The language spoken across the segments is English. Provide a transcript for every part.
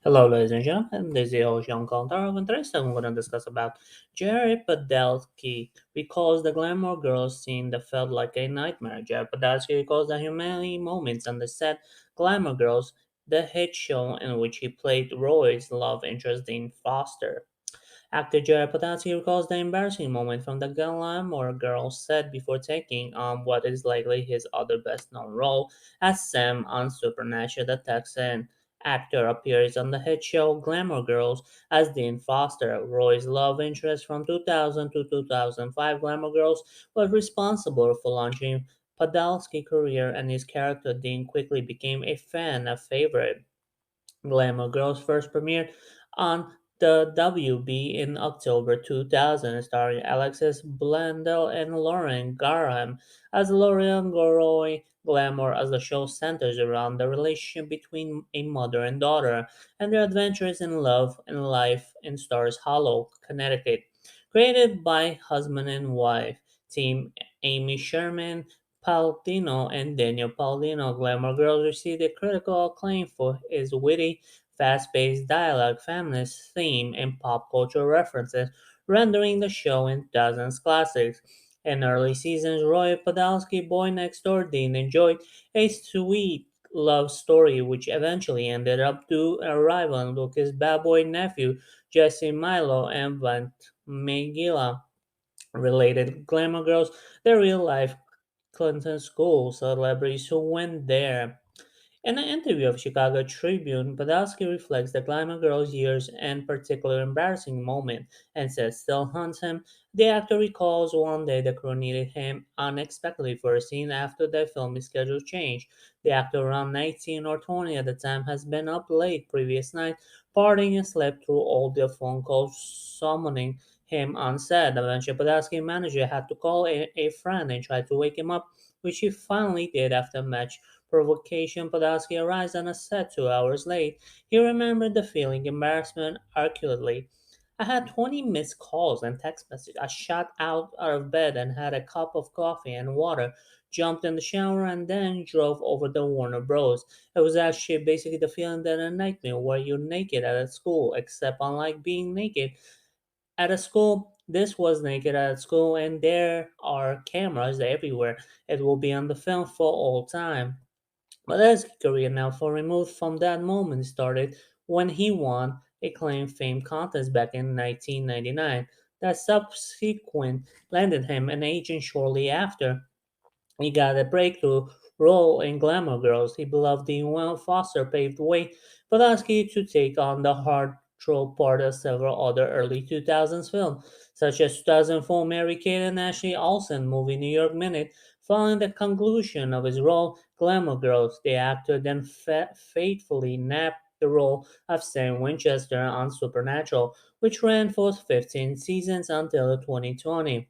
Hello, ladies and gentlemen. This is your host, Young Contar, and today I'm going to discuss about Jerry Padalecki recalls the glamour girl scene that felt like a nightmare. Jerry Padalecki recalls the humiliating moments on the set Glamour Girls, the hit show in which he played Roy's love interest Dean Foster. Actor Jared Padalecki recalls the embarrassing moment from the Glamour Girls set before taking on what is likely his other best-known role as Sam on Supernatural. The Texan actor appears on the hit show Glamour Girls as Dean Foster. Roy's love interest from 2000 to 2005, Glamour Girls was responsible for launching Padalecki's career, and his character Dean quickly became a favorite. Glamour Girls first premiered on the WB in October 2000, starring Alexis Bledel and Lauren Graham as Lorian Goroy. Glamour, as the show centers around the relationship between a mother and daughter and their adventures in love and life in Stars Hollow, Connecticut. Created by husband and wife team Amy Sherman, Palladino, and Daniel Palladino, Glamour Girls received a critical acclaim for its witty, fast-paced dialogue, feminist theme, and pop culture references, rendering the show in dozens classics. In early seasons, Roy Podolsky, Boy Next Door Dean enjoyed a sweet love story which eventually ended up to arrive on Lucas' bad boy nephew, Jesse Milo, and Vant Megila. Related Glamour Girls, the real-life Clinton School celebrities who went there. In an interview of Chicago Tribune, Podolsky reflects the Glamour Girls' years and particular embarrassing moment and says still haunts him. The actor recalls one day the crew needed him unexpectedly for a scene after their filming schedule changed. The actor, around 19 or 20 at the time, has been up late previous night, partying and slept through all the phone calls summoning him on set. Eventually, Podolsky's manager had to call a friend and try to wake him up, which he finally did after much provocation. Podolsky arrived on a set 2 hours late. He remembered the feeling embarrassment accurately. I had 20 missed calls and text messages. I shot out of bed and had a cup of coffee and water, jumped in the shower, and then drove over to Warner Bros. It was actually basically the feeling that a nightmare where you're naked at a school, except unlike being naked at a school, this was naked at school, and there are cameras everywhere. It will be on the film for all time. But his career now far removed from that moment started when he won a Claim Fame contest back in 1999 that subsequent landed him an agent shortly after. He got a breakthrough role in Glamour Girls. He believed the Will Foster paved the way for Lasky to take on the heartthrob part of several other early 2000s films, such as 2004 Mary-Kate and Ashley Olsen movie New York Minute. Following the conclusion of his role, Glamour Girls, the actor then faithfully nabbed the role of Sam Winchester on Supernatural, which ran for 15 seasons until 2020.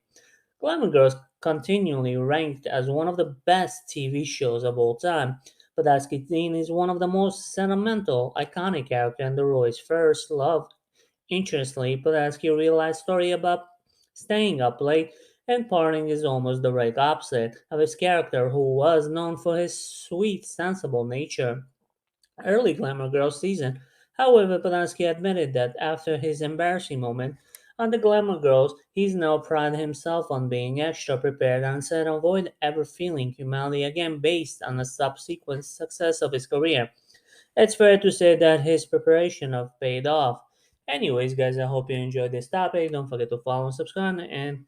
Glamour Girls continually ranked as one of the best TV shows of all time. Padalecki Dean is one of the most sentimental, iconic characters in the Roy's first love. Interestingly, Padalecki realized story about staying up late and partying is almost the right opposite of his character, who was known for his sweet, sensible nature early Glamour Girls season. However, Polanski admitted that after his embarrassing moment on the Glamour Girls, he's now prided himself on being extra prepared and said avoid ever feeling humility again based on the subsequent success of his career. It's fair to say that his preparation have paid off. Anyways, guys, I hope you enjoyed this topic. Don't forget to follow and subscribe and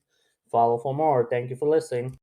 follow for more. Thank you for listening.